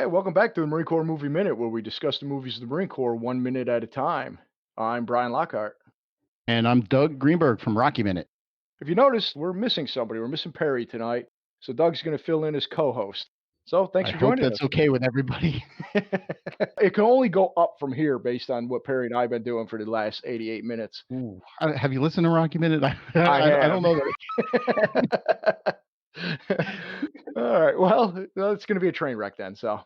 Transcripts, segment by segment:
Welcome back to the Marine Corps Movie Minute, where we discuss the movies of the Marine Corps 1 minute at a time. I'm Brian Lockhart. And I'm Doug Greenberg from Rocky Minute. If you noticed, we're missing somebody. We're missing Perry tonight, so Doug's going to fill in as co-host. So thanks I for hope joining that's us. okay with everybody. It can only go up from here based on what Perry and I have been doing for the last 88 minutes. Ooh. Have you listened to Rocky Minute? I I have. don't know that. All right. Well, it's going to be a train wreck then. So,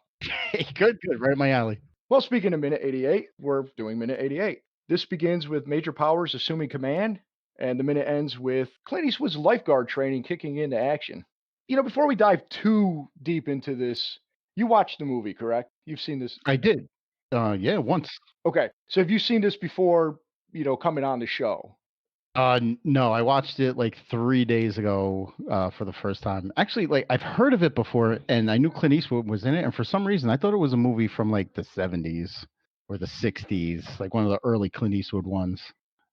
Good. Right up my alley. well, speaking of minute 88, we're doing minute 88. This begins with Major Powers assuming command, and the minute ends with Clint Eastwood's lifeguard training kicking into action. Before we dive too deep into this, you watched the movie, correct? You've seen this. I did. Yeah, once. Okay. So have you seen this before, coming on the show? No, I watched it like 3 days ago for the first time. Actually, like I've heard of it before, and I knew Clint Eastwood was in it, and for some reason I thought it was a movie from like the 70s or the 60s, like one of the early Clint Eastwood ones.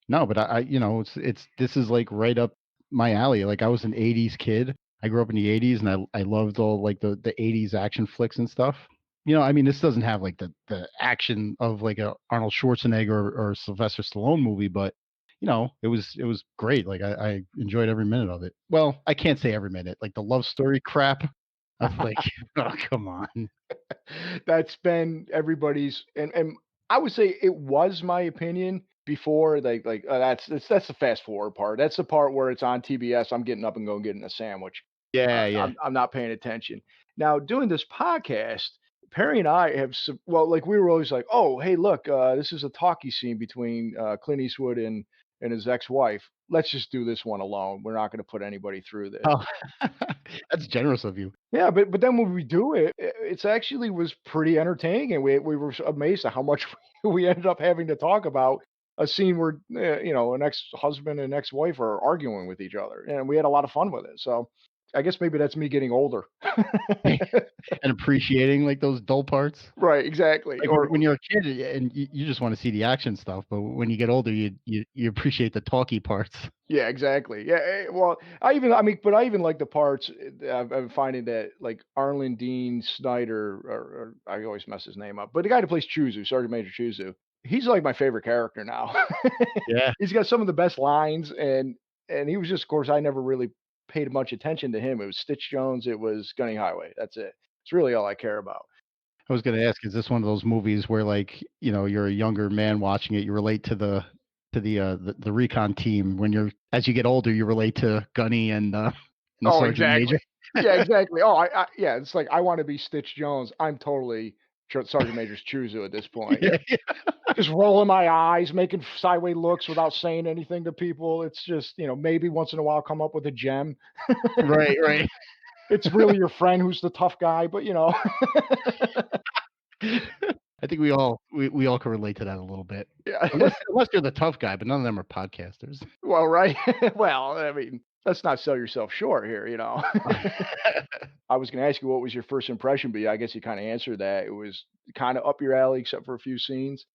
No, but this is like right up my alley. Like I was an 80s kid. I grew up in the 80s, and I loved all like the 80s action flicks and stuff. I mean, this doesn't have like the action of like a Arnold Schwarzenegger or Sylvester Stallone movie, but it was great. Like I enjoyed every minute of it. Well, I can't say every minute. Like the love story crap. I was like, oh, come on. That's been everybody's, and I would say it was my opinion before. That's the fast forward part. That's the part where it's on TBS. I'm getting up and going getting a sandwich. Yeah. I'm not paying attention. Now, doing this podcast, Perry and I have like we were always like, oh, hey, look, this is a talkie scene between Clint Eastwood and his ex-wife. Let's just do this one alone. We're not going to put anybody through this. Oh, that's generous of you. Yeah, but then when we do it, it's actually was pretty entertaining, and we were amazed at how much we ended up having to talk about a scene where an ex-husband and ex-wife are arguing with each other, and we had a lot of fun with it. So I guess maybe that's me getting older. And appreciating like those dull parts. Right, exactly. Like when you're a kid and you just want to see the action stuff, but when you get older, you appreciate the talky parts. Yeah, exactly. Yeah, well, I even like the parts. I'm finding that like Arlen Dean Snyder, or I always mess his name up, but the guy that plays Chuzu, Sergeant Major Chuzu, he's like my favorite character now. Yeah. He's got some of the best lines, and he was just, of course, I never really paid much attention to him. It was Stitch Jones, it was Gunny Highway. That's it. It's really all I care about. I was going to ask, is this one of those movies where like, you're a younger man watching it, you relate to the recon team as you get older, you relate to Gunny and the Sergeant Exactly. Major? Yeah, exactly. Yeah, it's like I want to be Stitch Jones. I'm totally Sergeant Major's Chuzu at this point. Yeah. Just rolling my eyes, making sideways looks without saying anything to people. It's just, maybe once in a while come up with a gem. Right. It's really your friend who's the tough guy, but I think we all can relate to that a little bit. Yeah. Unless you're the tough guy, but none of them are podcasters. Well, right. Well, I mean, let's not sell yourself short here, I was going to ask you what was your first impression, but I guess you kind of answered that. It was kind of up your alley, except for a few scenes.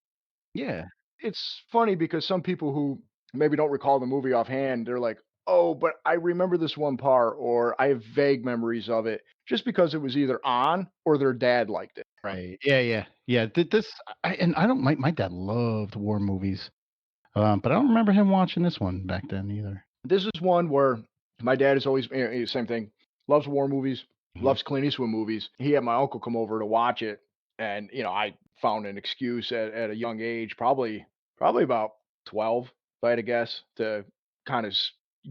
Yeah. It's funny because some people who maybe don't recall the movie offhand, they're like, "Oh, but I remember this one part," or "I have vague memories of it," just because it was either on or their dad liked it. Right. Yeah. I don't. My dad loved war movies, but I don't remember him watching this one back then either. This is one where my dad is always same thing. Loves war movies, loves Clint Eastwood movies. He had my uncle come over to watch it, and I found an excuse at a young age, probably about 12, if I had to guess, to kind of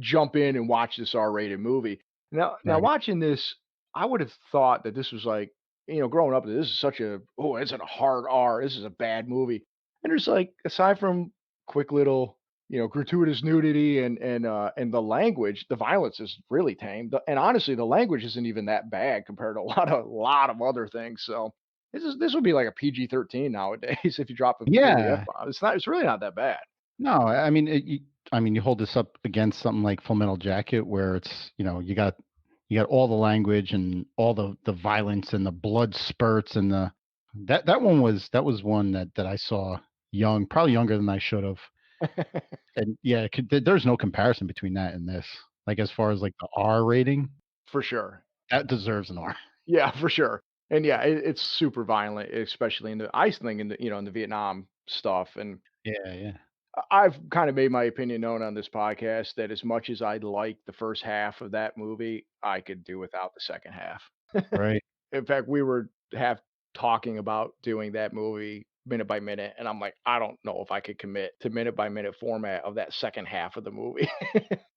jump in and watch this R-rated movie. Now Right. watching this, I would have thought that this was like, growing up, this is such it's a hard R. This is a bad movie. And there's like, aside from quick little, gratuitous nudity and the language, the violence is really tame. And honestly, the language isn't even that bad compared to a lot of other things. So this would be like a PG-13 nowadays if you drop a Yeah. F-bomb. It's really not that bad. No, I mean, you hold this up against something like Full Metal Jacket, where it's you got all the language and all the violence and the blood spurts and that was one that I saw young, probably younger than I should have. And yeah, there's no comparison between that and this. Like as far as like the R rating, For sure. that deserves an R. Yeah, for sure. And yeah, it's super violent, especially in the ice thing in the in the Vietnam stuff. And Yeah, yeah. I've kind of made my opinion known on this podcast that as much as I like the first half of that movie, I could do without the second half. Right. In fact, we were have talking about doing that movie minute by minute, and I'm like, I don't know if I could commit to minute by minute format of that second half of the movie.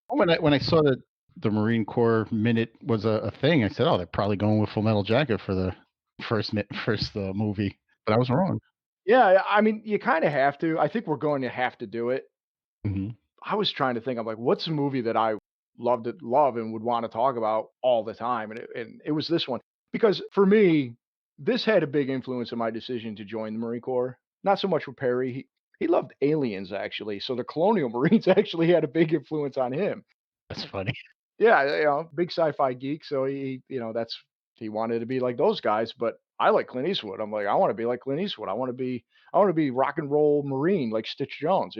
When I saw that the Marine Corps minute was a thing, I said, "Oh, they're probably going with Full Metal Jacket for the first movie," but I was wrong. Yeah, I mean, you kind of have to. I think we're going to have to do it. Mhm. I was trying to think. I'm like, what's a movie that I love and would want to talk about all the time? And it was this one because for me, this had a big influence in my decision to join the Marine Corps. Not so much with Perry. He loved aliens actually, so the Colonial Marines actually had a big influence on him. That's funny. Yeah, big sci-fi geek, so that's he wanted to be like those guys. But I like Clint Eastwood. I'm like, I want to be like Clint Eastwood. I want to be rock and roll Marine like Stitch Jones.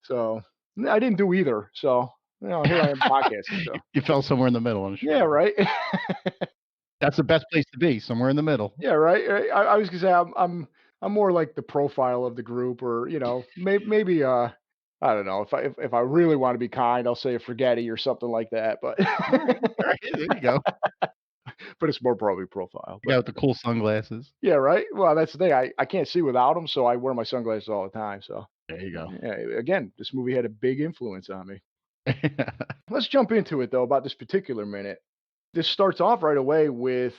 So, I didn't do either, so, here I am podcasting, so You fell somewhere in the middle, I'm yeah, sure. right? That's the best place to be, somewhere in the middle. Yeah, right. I was gonna say I'm more like the profile of the group or, maybe, I don't know, if I really wanna be kind, I'll say a Forgetti or something like that, but Alright, there you go. but it's more probably profile, The but guy with the cool sunglasses. yeah, right? Well, that's the thing, I can't see without them, so I wear my sunglasses all the time, so, There you go. yeah, again, this movie had a big influence on me. Let's jump into it, though, about this particular minute. This starts off right away with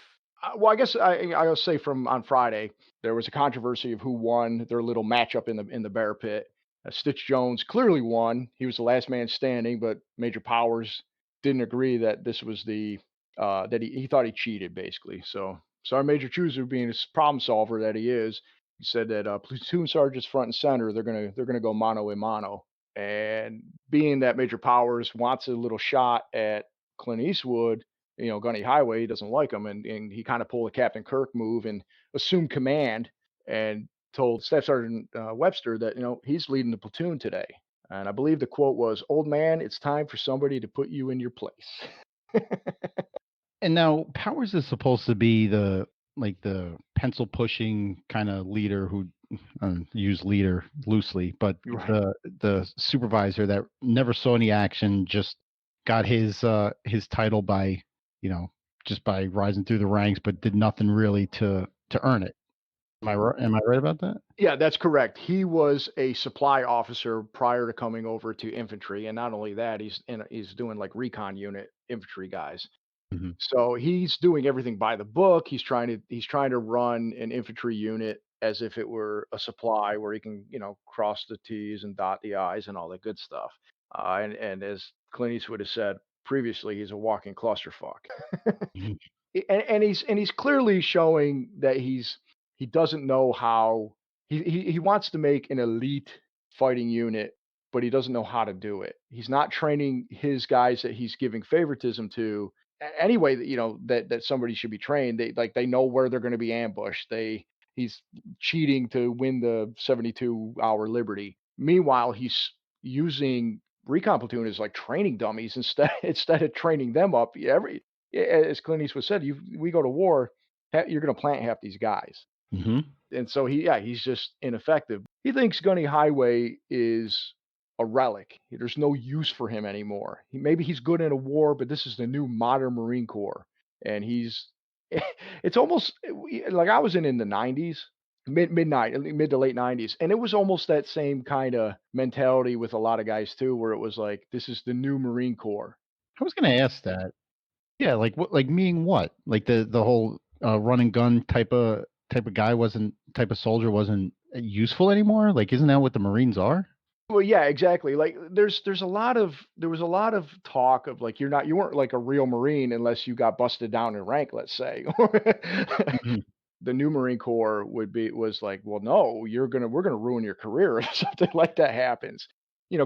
well, I guess I'll say from on Friday, there was a controversy of who won their little matchup in the bear pit. Stitch Jones clearly won. He was the last man standing, but Major Powers didn't agree that this was the that he thought he cheated basically. So sorry, Major Chooser, being a problem solver that he is, he said that platoon sergeants front and center, they're gonna go mano a mano. And being that Major Powers wants a little shot at Clint Eastwood, Gunny Highway, he doesn't like him, and he kind of pulled a Captain Kirk move and assumed command and told Staff Sergeant Webster that he's leading the platoon today. And I believe the quote was, "Old man, it's time for somebody to put you in your place." And now Powers is supposed to be the pencil pushing kinda leader who use leader loosely, but Right. the supervisor that never saw any action, just got his title by, you know, just by rising through the ranks, but did nothing really to earn it. Am I right about that? Yeah, that's correct. He was a supply officer prior to coming over to infantry, and not only that, he's doing like recon unit infantry guys. Mhm. So he's doing everything by the book. He's trying to run an infantry unit as if it were a supply where he can, cross the T's and dot the I's and all that good stuff. And as Clint Eastwood has said previously, he's a walking clusterfuck. Mhm. And he's clearly showing that he doesn't know how he wants to make an elite fighting unit, but he doesn't know how to do it. He's not training his guys that he's giving favoritism to anyway that that somebody should be trained. They know where they're going to be ambushed. He's cheating to win the 72-hour liberty. Meanwhile, he's using recon platoon as like training dummies instead instead of training them up. As Clint Eastwood said, we go to war, you're going to plant half these guys. Mhm. And so he's just ineffective. He thinks Gunny Highway is a relic. There's no use for him anymore. Maybe he's good in a war, but this is the new modern Marine Corps, and he's. It's almost like I was in the '90s, mid to late '90s, and it was almost that same kind of mentality with a lot of guys too, where it was like this is the new Marine Corps. I was gonna ask that. Yeah, like what, like meaning what? Like the whole, run and gun type of guy wasn't type of soldier wasn't useful anymore? Like, isn't that what the Marines are? Well, yeah, exactly. Like there was a lot of talk of like you weren't like a real Marine unless you got busted down in rank, let's say. Mhm, The new Marine Corps was like, well, no, we're gonna ruin your career if something like that happens.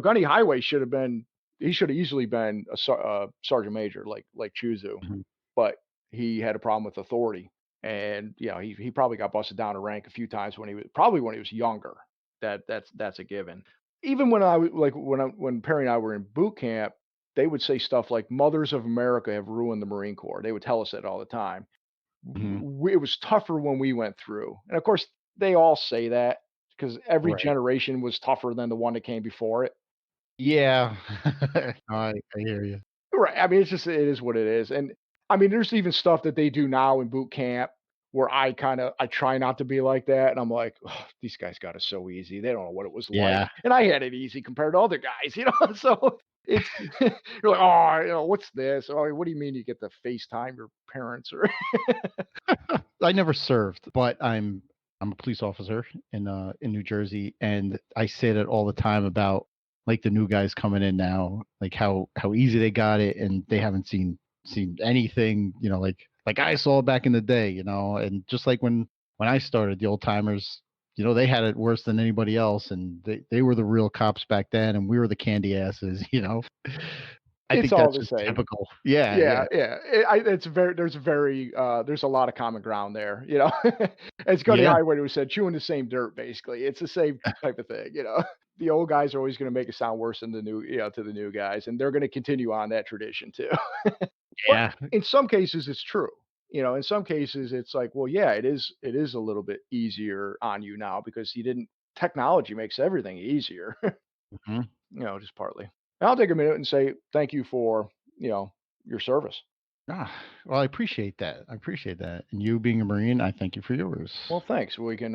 Gunny Highway should have easily been a sergeant major like Chuzu, mhm. but he had a problem with authority, and he probably got busted down a rank a few times when he was younger. That's a given. Even when I was like when Perry and I were in boot camp, they would say stuff like "Mothers of America have ruined the Marine Corps." They would tell us that all the time. Mhm. It was tougher when we went through. And of course, they all say that because every Right. generation was tougher than the one that came before it. Yeah. No, I hear you. Right. I mean, it is what it is. And I mean, there's even stuff that they do now in boot camp where I try not to be like that. And I'm like, "Ugh, these guys got it so easy. They don't know what it was like. Yeah. And I had it easy compared to other guys, you know? So it's, you're like, oh, what's this? Oh, what do you mean you get to FaceTime your parents or, I never served, but I'm a police officer in New Jersey, and I say that all the time about like the new guys coming in now, like how easy they got it, and they haven't seen anything, like I saw back in the day, and just like when I started, the old timers, they had it worse than anybody else, and they were the real cops back then, and we were the candy asses. I it's think all that's the just same. typical. Yeah, Yeah, yeah, yeah. There's a lot of common ground there, you know? As Gunny yeah. Highway said, chewing the same dirt, basically. It's the same type of thing, you know? The old guys are always gonna make it sound worse than to the new guys, and they're gonna continue on that tradition too. But Yeah. in some cases, it's true. In some cases, it's like, well, yeah, it is a little bit easier on you now because you didn't technology makes everything easier, Mhm. just partly. And I'll take a minute and say thank you for, your service. Well, I appreciate that. I appreciate that. And you being a Marine, I thank you for yours. Well, thanks. We can,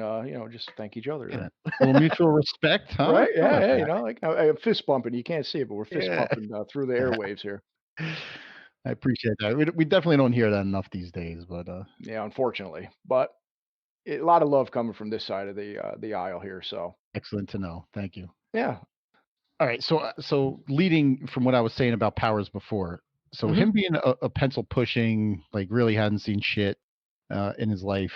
just thank each other Yeah. then. A little mutual respect, huh? Right? How Yeah, about yeah. that? Like fist bumping. You can't see it, but we're fist Yeah. bumping through the airwaves here. I appreciate that. We definitely don't hear that enough these days, but Yeah, unfortunately, but a lot of love coming from this side of the aisle here. So excellent to know. Thank you. yeah. All right. So leading from what I was saying about Powers before, so Hmm. him being a pencil pushing, like really hadn't seen shit in his life,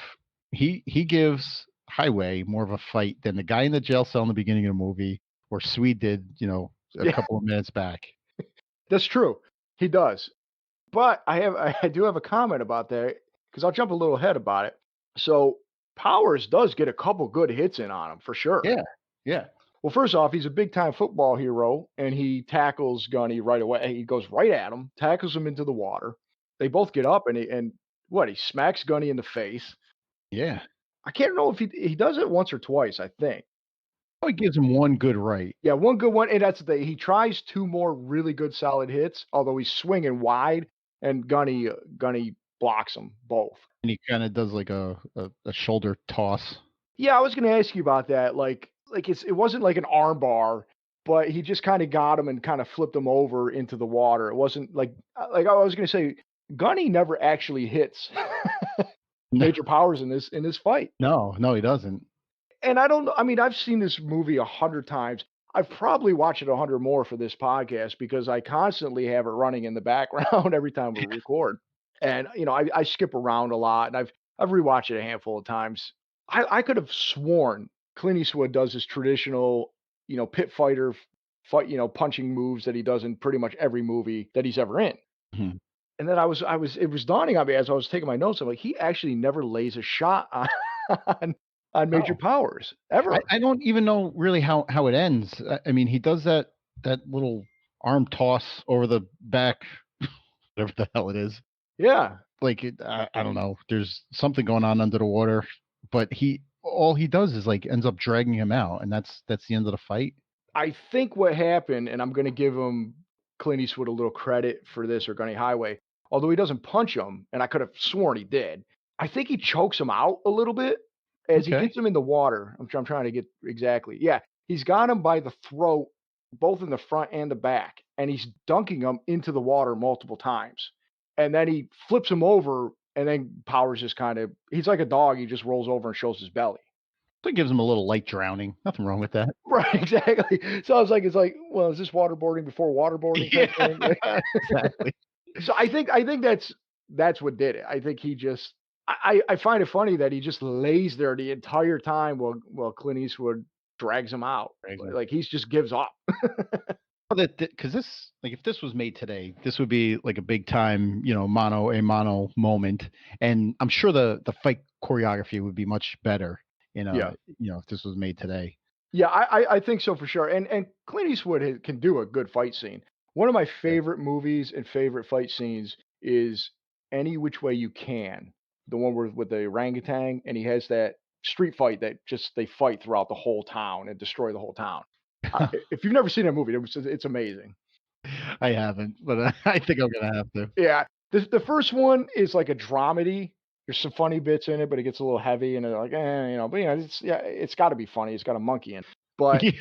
he gives Highway more of a fight than the guy in the jail cell in the beginning of the movie, or Swede did, a Yeah, couple of minutes back. that's true. He does. But I do have a comment about that because I'll jump a little ahead about it. So Powers does get a couple good hits in on him for sure. Yeah, yeah, Well, first off, he's a big time football hero, and he tackles Gunny right away. He goes right at him, tackles him into the water. They both get up, and he smacks Gunny in the face. yeah. I can't know if he does it once or twice. I think. Probably gives him one good right, Yeah, one good one, and that's the thing. He tries two more really good solid hits, although he's swinging wide, and Gunny blocks them both. and he kinda does like a shoulder toss. Yeah, I was gonna ask you about that. It wasn't like an arm bar, but he just kinda got him and kinda flipped him over into the water. It wasn't like I was gonna say, Gunny never actually hits No, Major Powers in this fight. no, no, he doesn't. And I don't know, I mean, I've seen this movie 100 times. I've probably watched it 100 more for this podcast because I constantly have it running in the background every time we record. And, I skip around a lot, and I've rewatched it a handful of times. I could have sworn Clint Eastwood does his traditional, pit fighter fight, punching moves that he does in pretty much every movie that he's ever in. Mhm. And then it was dawning on me as I was taking my notes. I'm like, he actually never lays a shot on on, on Major Oh, Powers I ever. I don't even know really how it ends. I mean, he does that little arm toss over the back, whatever the hell it is. Yeah. Like, I don't know. There's something going on under the water, but all he does is, like, ends up dragging him out, and that's the end of the fight? I think what happened, and I'm gonna give him Clint Eastwood a little credit for this or Gunny Highway, although he doesn't punch him, and I could have sworn he did. I think he chokes him out a little bit as he Okay. gets him in the water. I'm trying to get exactly. Yeah, he's got him by the throat, both in the front and the back, and he's dunking him into the water multiple times. And then he flips him over, and then Powers just kind of he's like a dog, he just rolls over and shows his belly. So it gives him a little light drowning. Nothing wrong with that. Right, exactly. So I was like, it's like, well, is this waterboarding before waterboarding type Yeah, thing? Like, exactly. so I think that's what did it. I think he just I find it funny that he just lays there the entire time while Clint Eastwood drags him out. Crazy. Like he's just gives up. Well, because this, like, if this was made today, this would be like a big time, mano a mano moment, and I'm sure the fight choreography would be much better Yeah. if this was made today. Yeah, I think so for sure. And Clint Eastwood can do a good fight scene. One of my Yeah. favorite movies and favorite fight scenes is Any Which Way You Can. the one with the orangutan, and he has that street fight that just they fight throughout the whole town and destroy the whole town. If you've never seen that movie, it's amazing. I haven't, but I think I'm gonna have to. Yeah, the first one is like a dramedy. There's some funny bits in it, but it gets a little heavy, and they're like, but it's yeah, it's got to be funny. It's got a monkey in, it. But Yeah,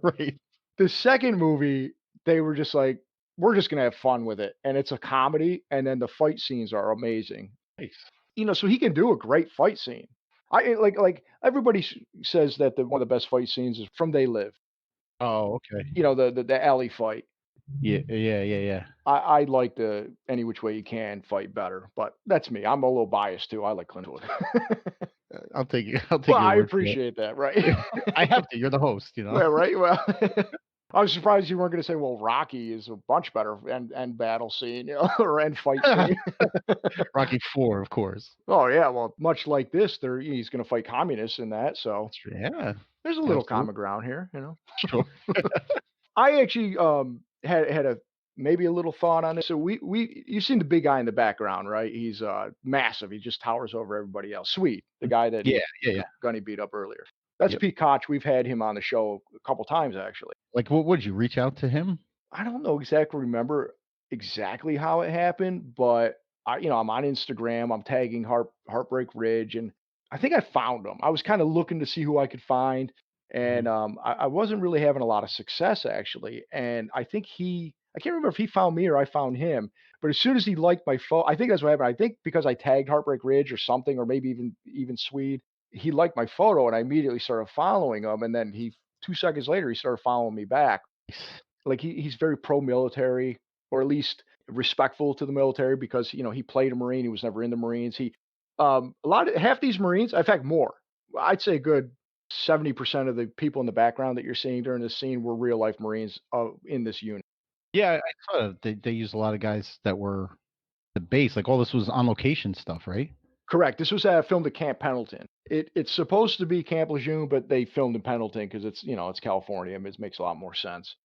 right. the second movie, they were just like, we're just gonna have fun with it, and it's a comedy, and then the fight scenes are amazing. Nice. So he can do a great fight scene. Like everybody says that one of the best fight scenes is from They Live. Oh, okay. The alley fight. Yeah, yeah, yeah, yeah. I like the Any Which Way You Can fight better, but that's me. I'm a little biased too. I like Clint Eastwood. I'll take Well, your I word for it. appreciate that, right? I have to. You're the host, you know. Well, right. Well, I was surprised you weren't going to say, "Well, Rocky is a bunch better and battle scene, or end fight scene." Rocky 4, of course. Oh yeah, well, much like this, he's going to fight communists in that, so That's true. Yeah, there's a little absolutely. common ground here. Sure. I actually had a maybe a little thought on this. So we you've seen the big guy in the background, right? He's massive. He just towers over everybody else. Sweet, the guy that Yeah, yeah, yeah. Gunny beat up earlier. That's Yep. Pete Koch. We've had him on the show a couple times actually. Like, what would you reach out to him? I don't know exactly remember exactly how it happened, but I'm on Instagram. I'm tagging Heartbreak Ridge, and I think I found him. I was kind of looking to see who I could find, Mhm. and I wasn't really having a lot of success actually. And I think I can't remember if he found me or I found him, but as soon as he liked my photo, I think that's what happened. I think because I tagged Heartbreak Ridge or something, or maybe even Swede, he liked my photo, and I immediately started following him. And then 2 seconds later, he started following me back. Nice. Like he's very pro-military, or at least respectful to the military because he played a Marine. He was never in the Marines. A lot of half these Marines, in fact, more. I'd say a good 70% of the people in the background that you're seeing during this scene were real life Marines in this unit. Yeah, I saw that they used a lot of guys that were the base. Like all this was on location stuff, right? Correct. This was filmed at Camp Pendleton. It's supposed to be Camp Lejeune, but they filmed in Pendleton because it's California. It makes a lot more sense.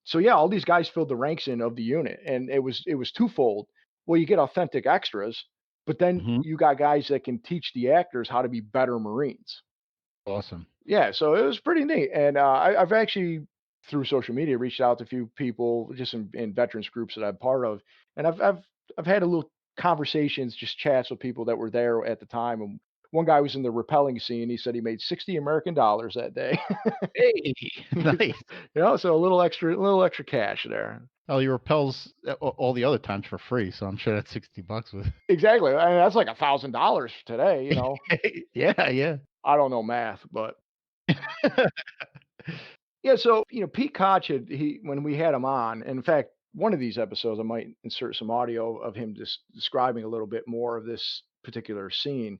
So yeah, all these guys filled the ranks in of the unit, and it was twofold. Well, you get authentic extras, but then Mhm. you got guys that can teach the actors how to be better Marines. Awesome. Yeah, so it was pretty neat, and I've actually through social media reached out to a few people just in veterans groups that I'm part of, and I've had a little conversations, just chats with people that were there at the time, and one guy was in the rappelling scene. He said he made $60 American that day. Hey, nice. So a little extra cash there. Oh, your repels all the other times for free, so I'm sure that's $60 with. Exactly. I mean, that's like $1,000 today. Yeah, yeah. I don't know math, but yeah, so, Pete Koch when we had him on, and in fact, one of these episodes, I might insert some audio of him just describing a little bit more of this particular scene.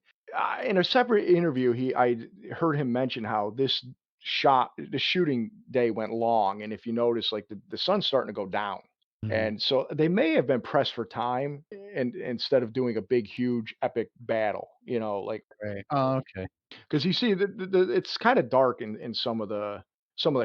In a separate interview, I heard him mention how the shooting day went long, and if you notice, like the sun's starting to go down, Mhm. and so they may have been pressed for time, and instead of doing a big, huge, epic battle, like Right. Oh, okay. because you see it's kind of dark in some of the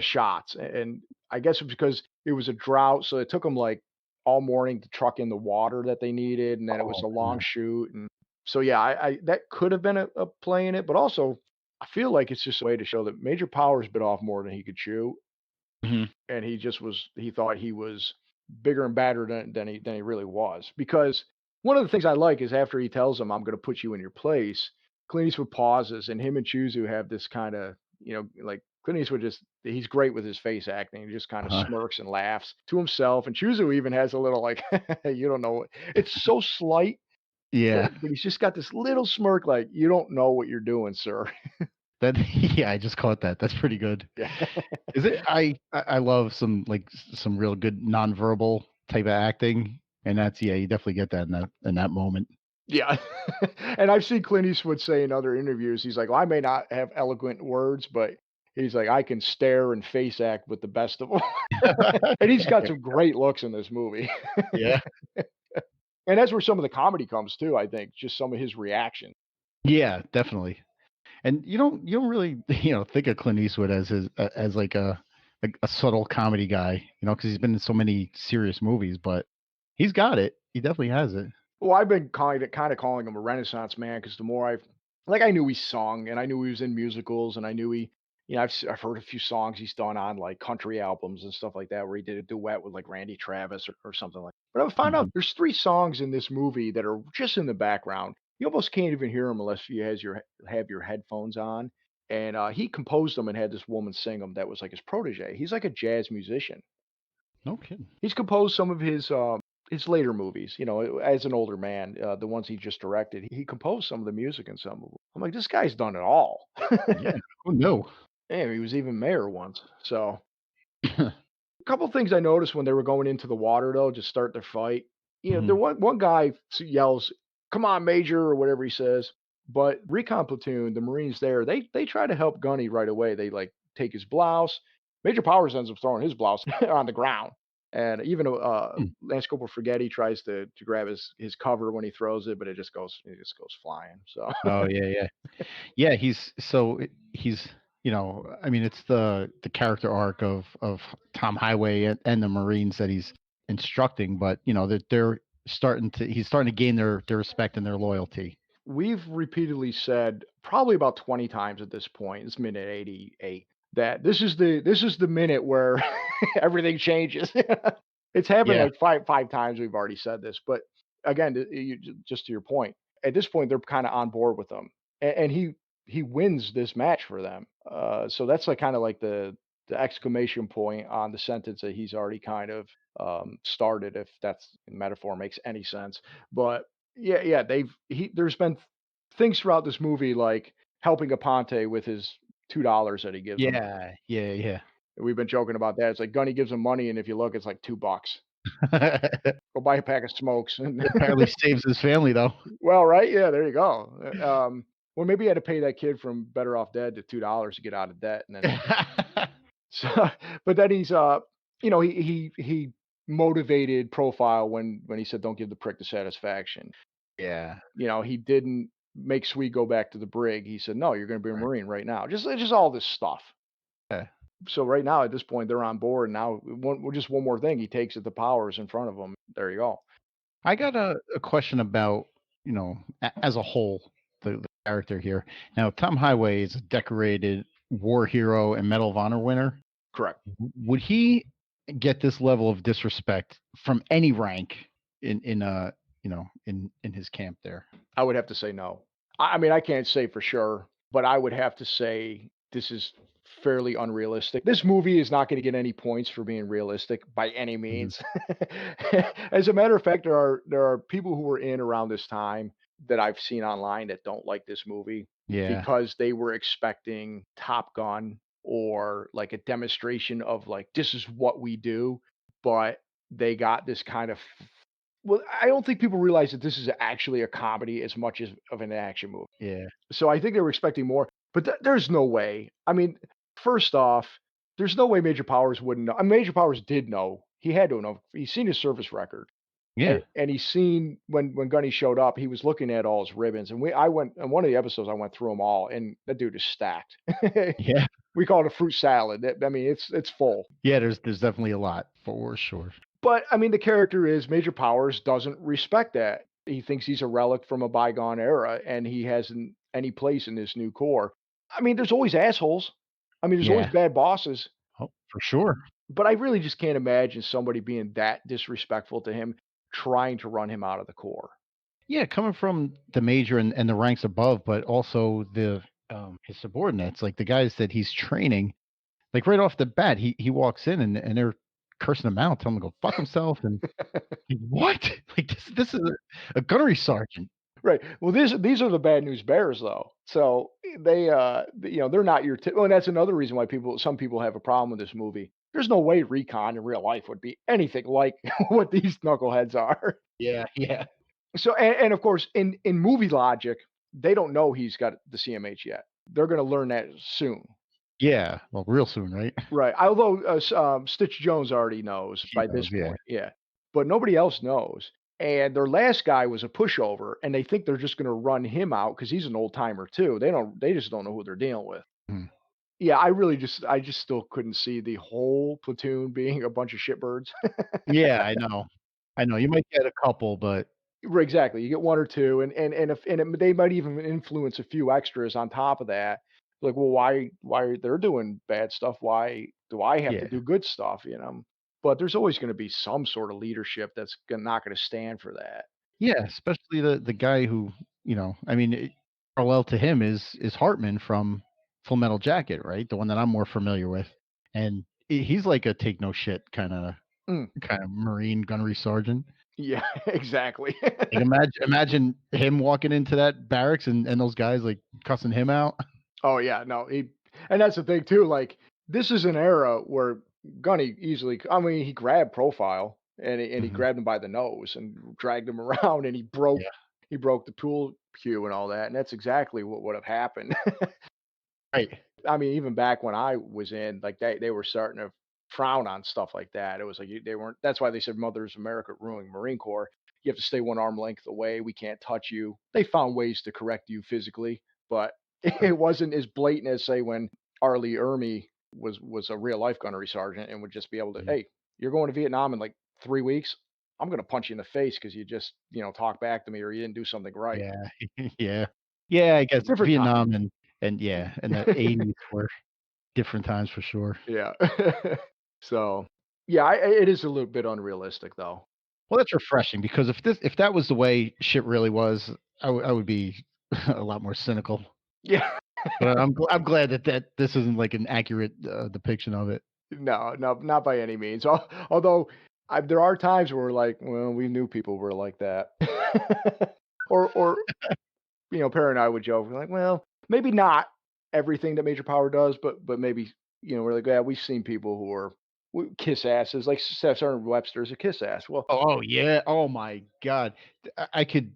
shots, and I guess it's because it was a drought, so it took them like all morning to truck in the water that they needed, and then it was Oh, a long man. shoot, and so yeah, I that could have been a play in it, but also I feel like it's just a way to show that Major Powers bit off more than he could chew, Mhm. and he thought he was bigger and badder than he really was. Because one of the things I like is after he tells him, "I'm gonna put you in your place," Clint Eastwood pauses, and him and Chuzu have this kinda, like Clint Eastwood he's great with his face acting. He just kinda Uh-huh. smirks and laughs to himself, and Chuzu even has a little like, "You don't know what." It's so slight, Yeah. but he's just got this little smirk like, "You don't know what you're doing, sir." That yeah, I just caught that. That's pretty good. Yeah. Is it I love some, like, some real good nonverbal type of acting, and that's yeah, you definitely get that in that moment. Yeah. And I've seen Clint Eastwood say in other interviews, he's like, "Well, I may not have eloquent words, but," he's like, "I can stare and face act with the best of them." And he's got some great looks in this movie. Yeah. And that's where some of the comedy comes too, I think, just some of his reaction. Yeah, definitely. And you don't really, think of Clint Eastwood as as like a subtle comedy guy, because he's been in so many serious movies, but he's got it. He definitely has it. Well, I've been kinda calling him a renaissance man because the more I knew he sung, and I knew he was in musicals, and I knew I've heard a few songs he's done on, like, country albums and stuff like that, where he did a duet with, like, Randy Travis or something like, but I found out Mhm. there's 3 songs in this movie that are just in the background. You almost can't even hear them unless you has your have your headphones on, and, he composed them and had this woman sing them that was, like, his protege. He's like a jazz musician. No kidding. He's composed some of his later movies, as an older man, the ones he just directed. He composed some of the music in some of them. I'm like, this guy's done it all. Yeah. Who knew? Damn, he was even mayor once. So, a couple things I noticed when they were going into the water, though, to start their fight. There Mhm. one guy yells, "Come on, Major," or whatever he says. But recon platoon, the Marines there, they try to help Gunny right away. They like take his blouse. Major Powers ends up throwing his blouse on the ground, and even Mm. Lance Corporal Forgetti tries to grab his cover when he throws it, but it just goes flying. So Oh, yeah, yeah. Yeah, he's I mean, it's the character arc of Tom Highway and the Marines that he's instructing, but, that he's starting to gain their respect and their loyalty. we've repeatedly said probably about 20 times at this point, it's minute 88, that this is the minute where everything changes. It's happened Yeah. like five times we've already said this, but again, just to your point, at this point they're kind of on board with him, and he wins this match for them. So that's like kind of like the exclamation point on the sentence that he's already kind of started, if that's metaphor makes any sense. But yeah, yeah, there's been things throughout this movie like helping Aponte with his $2 that he gives him. Yeah, yeah, yeah. We've been joking about that. It's like Gunny gives him money, and if you look, it's like $2. Go buy a pack of smokes, and Apparently saves his family, though. well, right? Yeah, there you go. Well, maybe he had to pay that kid from Better Off Dead the $2 to get out of debt, and then so, but then he motivated Profile when he said, "Don't give the prick the satisfaction." Yeah. He didn't make Sweet go back to the brig. He said, "No, you're gonna be a Right. Marine right now." Just all this stuff. Yeah. So right now, at this point, they're on board. Now, just one more thing, he takes it to Powers in front of him. There you go. I got a question about, as a whole, the character here. Now, Tom Highway is a decorated war hero and Medal of Honor winner. Correct. Would he get this level of disrespect from any rank in his camp there? I would have to say no. I mean, I can't say for sure, but I would have to say this is fairly unrealistic. This movie is not going to get any points for being realistic by any Mhm. means. As a matter of fact, there are people who were in around this time that I've seen online that don't like this movie Yeah. because they were expecting Top Gun or like a demonstration of like this is what we do, but they got this kind of well, I don't think people realize that this is actually a comedy as much as of an action movie. Yeah. So I think they were expecting more, but there's no way. I mean, first off, there's no way Major Powers wouldn't know. I mean, Major Powers did know. He had to know. He's seen his service record, and, Yeah. and he's seen when Gunny showed up. He was looking at all his ribbons, and I went in one of the episodes. I went through them all, and that dude is stacked. Yeah. We call it a fruit salad. I mean, it's full. Yeah, there's definitely a lot for sure. But, I mean, the character is Major Powers doesn't respect that. He thinks he's a relic from a bygone era, and he hasn't any place in this new corps. I mean, there's always assholes. I mean, there's always Yeah. bad bosses, Oh, for sure. but I really just can't imagine somebody being that disrespectful to him, trying to run him out of the corps. Yeah, coming from the major and the ranks above, but also his subordinates, like the guys that he's training, like right off the bat, he walks in and they're cursing him out, telling him to go fuck himself, and like, what? Like this is a gunnery sergeant. Right. Well, these are the bad news bears, though. So they're not your. And that's another reason why some people have a problem with this movie. There's no way Recon in real life would be anything like what these knuckleheads are. Yeah, yeah, So, and of course, in movie logic, they don't know he's got the CMH yet. They're going to learn that soon, yeah. Well, real soon, right? right? Although Stitch Jones already knows He by this knows. Yeah, point, yeah, but nobody else knows. And their last guy was a pushover, and they think they're just going to run him out because he's an old timer too. They just don't know who they're dealing with. Mhm. Yeah, I just still couldn't see the whole platoon being a bunch of shitbirds. Yeah. I know. I know. You might get a couple, but Exactly. You get 1 or 2, and if and it, they might even influence a few extras on top of that. Like, well, why are they're doing bad stuff? Why do I have to Yeah. do good stuff? But there's always going to be some sort of leadership that's not going to stand for that. Yeah, especially the guy who, I mean, parallel to him is Hartman from Full Metal Jacket, right? The one that I'm more familiar with, and he's like a take no shit Mm, kind of Marine gunnery sergeant. yeah, exactly. Like imagine him walking into that barracks and those guys like cussing him out. Oh yeah, no, and that's the thing too. Like, this is an era where Gunny easily. I mean, he grabbed Profile and he Mhm. grabbed him by the nose and dragged him around, and Yeah, he broke the tool queue and all that, and that's exactly what would have happened. right. I mean, even back when I was in, like, they were starting to frown on stuff like that. It was like they weren't. That's why they said "Mothers America ruining Marine Corps." You have to stay 1 arm length away. We can't touch you. They found ways to correct you physically, but it wasn't as blatant as say when Arlie Ermy was a real life gunnery sergeant and would just be able to, Mhm. hey, you're going to Vietnam in like 3 weeks. I'm going to punch you in the face because you just talk back to me or you didn't do something right. Yeah, yeah, yeah. I guess Different time. Vietnam and yeah, and the '80s were different times for sure. Yeah. So, yeah, it is a little bit unrealistic, though. Well, that's refreshing because if that was the way shit really was, I would be a lot more cynical. Yeah. But I'm glad that this isn't like an accurate, depiction of it. No, no, not by any means. Although there are times where we're like, well, we knew people were like that. Or Perry and I would joke, we're like, well, maybe not everything that Major Power does, but maybe, we're like, yeah, we've seen people who are kiss asses, like Sergeant Webster's a kiss ass. Well, Oh, yeah. Oh my god. I could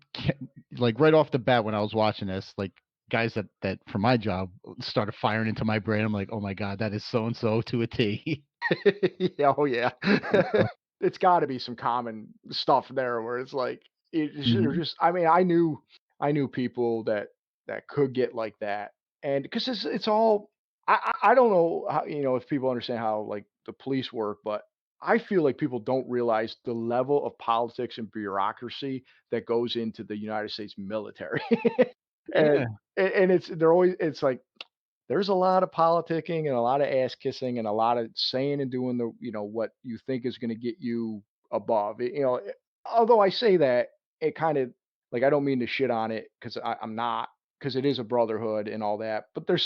like, right off the bat when I was watching this, like, guys that for my job started firing into my brain. I'm like, "Oh my god, that is so and so to a T." yeah, oh yeah. So It's gotta be some common stuff there where it's like it's they're mhm. just I mean, I knew people that could get like that. And because it's all I don't know how, if people understand how like the police work, but I feel like people don't realize the level of politics and bureaucracy that goes into the United States military. and Yeah. and it's like there's a lot of politicking and a lot of ass kissing and a lot of saying and doing what you think is going to get you above although I say that it kind of like I don't mean to shit on it because I'm not because it is a brotherhood and all that, but there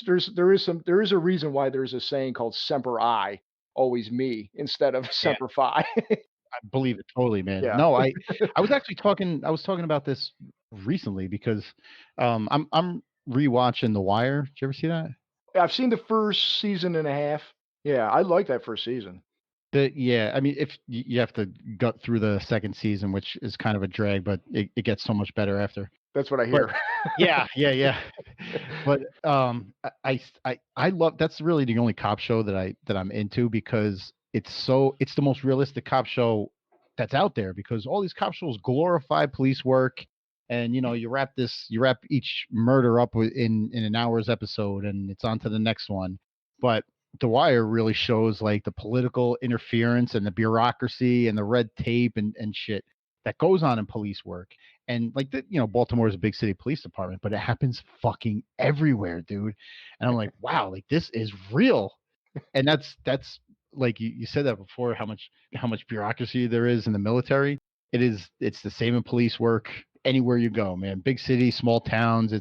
is a reason why there's a saying called semper I, always me, instead of Yeah. semper fi. I believe it totally, man. Yeah. No, I was talking about this recently because, I'm rewatching The Wire. Did you ever see that? I've seen the first season and a half. Yeah, I like that first season. Yeah, I mean, if you have to gut through the 2nd season, which is kind of a drag, but it gets so much better after. That's what I But hear. yeah, yeah, yeah. But, I love that's really the only cop show that I'm into because it's the most realistic cop show that's out there because all these cop shows glorify police work and, you wrap each murder up in an hour's episode and it's on to the next one. But The Wire really shows, like, the political interference and the bureaucracy and the red tape and shit that goes on in police work. And like Baltimore is a big city police department, but it happens fucking everywhere, dude. And I'm like, wow, like this is real. And that's like you said that before, how much bureaucracy there is in the military. It's the same in police work anywhere you go, man. Big cities, small towns,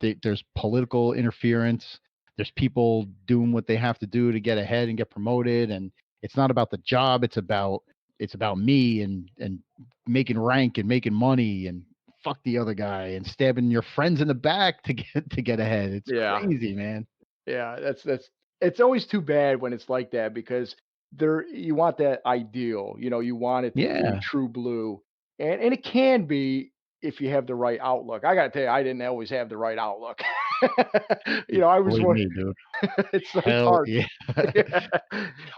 there's political interference. There's people doing what they have to do to get ahead and get promoted. And it's not about the job, it's about me and making rank and making money and fuck the other guy and stabbing your friends in the back to get ahead. It's Yeah. crazy, man. Yeah, that's it's always too bad when it's like that because there you want that ideal, you want it to be Yeah. true blue. And it can be if you have the right outlook. I gotta tell you, I didn't always have the right outlook. I was Believe one me, dude. it's Hell hard. yeah. Yeah.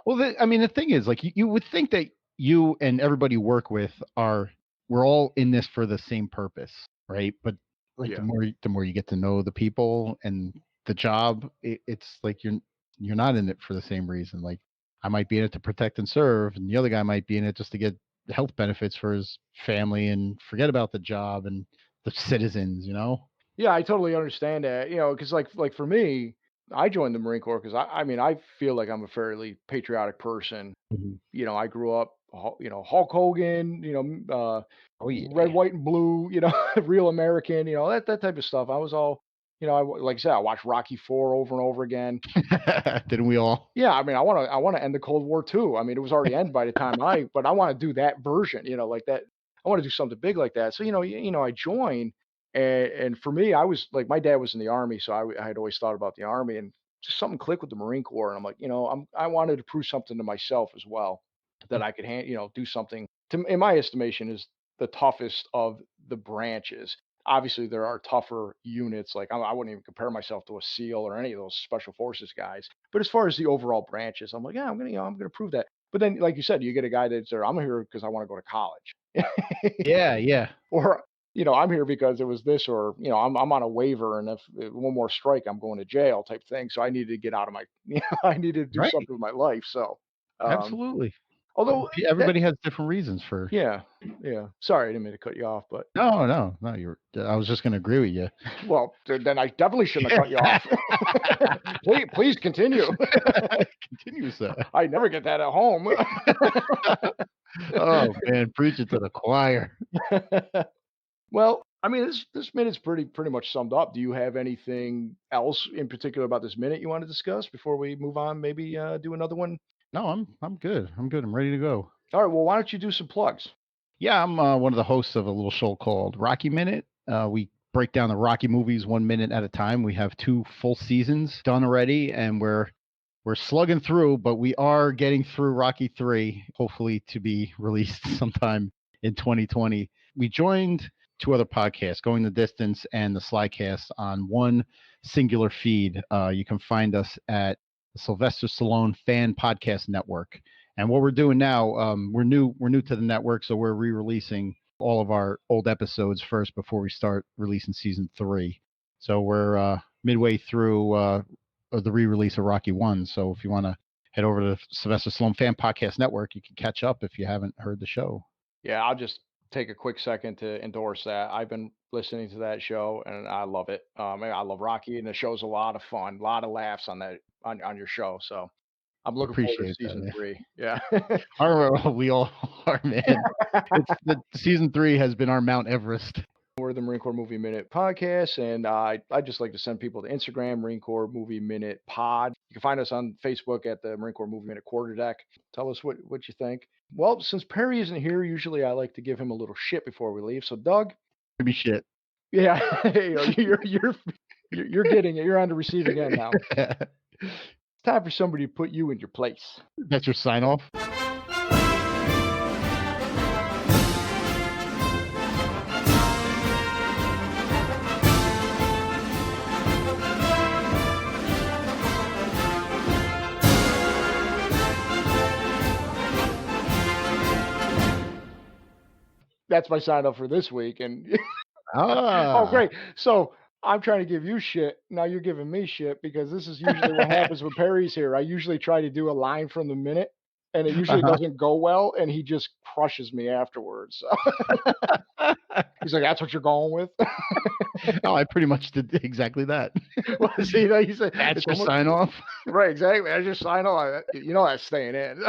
Well, I mean, the thing is, like, you would think that you and everybody you work with we're all in this for the same purpose, right? But like the Yeah. more the more you get to know the people and the job, it's like you're not in it for the same reason. Like I might be in it to protect and serve, and the other guy might be in it just to get health benefits for his family and forget about the job and the citizens, you know? Yeah, I totally understand that, because like for me, I joined the Marine Corps because I mean, I feel like I'm a fairly patriotic person. Mhm. I grew up, Hulk Hogan, Oh, red, yeah. white, and blue, real American, that type of stuff. I was all, like I said, I watched Rocky 4 over and over again. Didn't we all? Yeah, I mean, I wanna end the Cold War too. I mean, it was already ended by the time but I wanna do that version, like that. I wanna do something big like that. So, I joined, and for me, I was like, my dad was in the Army, so I had always thought about the Army, and just something clicked with the Marine Corps, and I'm like, I wanted to prove something to myself as well, that I could do something in my estimation, is the toughest of the branches. Obviously, there are tougher units, like, I wouldn't even compare myself to a SEAL or any of those special forces guys. But as far as the overall branches, I'm like, yeah, I'm gonna prove that. But then, like you said, you get a guy that's there. I'm here because I want to go to college, Yeah, yeah. or I'm here because it was this, or I'm on a waiver, and if one more strike, I'm going to jail type thing. So I needed to get out of my, I needed to do Right. something with my life. So, um, Absolutely. although that, Everybody has different reasons for. yeah, yeah. Sorry, I didn't mean to cut you off, but No, no, no. I was just going to agree with you. well, then I definitely shouldn't have cut you off. Please continue. Continue, sir. I never get that at home. Oh man, preach it to the choir. Well, I mean, this minute's pretty much summed up. Do you have anything else in particular about this minute you want to discuss before we move on? Maybe do another one. No, I'm good. I'm good. I'm ready to go. All right. Well, why don't you do some plugs? Yeah, I'm one of the hosts of a little show called Rocky Minute. We break down the Rocky movies 1 minute at a time. We have 2 full seasons done already, and we're slugging through, but we are getting through Rocky 3, hopefully to be released sometime in 2020. We joined 2 other podcasts, Going the Distance and the Slycast, on one singular feed. You can find us at the Sylvester Stallone Fan Podcast Network. And what we're doing now, we're new to the network, so we're re-releasing all of our old episodes first before we start releasing season 3. So we're midway through the re-release of Rocky 1. So if you want to head over to the Sylvester Stallone Fan Podcast Network, you can catch up if you haven't heard the show. Yeah, I'll just take a quick second to endorse that. I've been listening to that show and I love it. I love Rocky, and the show's a lot of fun, a lot of laughs on that on your show. So I'm looking forward to Appreciate that, season man. 3. Yeah. We all are, man. It's the season 3 has been our Mount Everest. We're the Marine Corps Movie Minute podcast, and I just like to send people to Instagram, Marine Corps Movie Minute Pod. You can find us on Facebook at the Marine Corps Movie Minute Quarter Deck. Tell us what you think. Well, since Perry isn't here, usually I like to give him a little shit before we leave. So, Doug, Give me shit. yeah, you're getting it. You're on the receiving end now. It's time for somebody to put you in your place. That's your sign off. That's my sign up for this week, and oh, Ah. great. So I'm trying to give you shit. Now you're giving me shit because this is usually what happens when Perry's here. I usually try to do a line from the minute, and it usually Uh-huh. doesn't go well, and he just crushes me afterwards. So he's like, "That's what you're going with." Oh, I pretty much did exactly that. Well, see, like you said, That's it's your almost sign off. right. Exactly. I just sign on. That's staying in.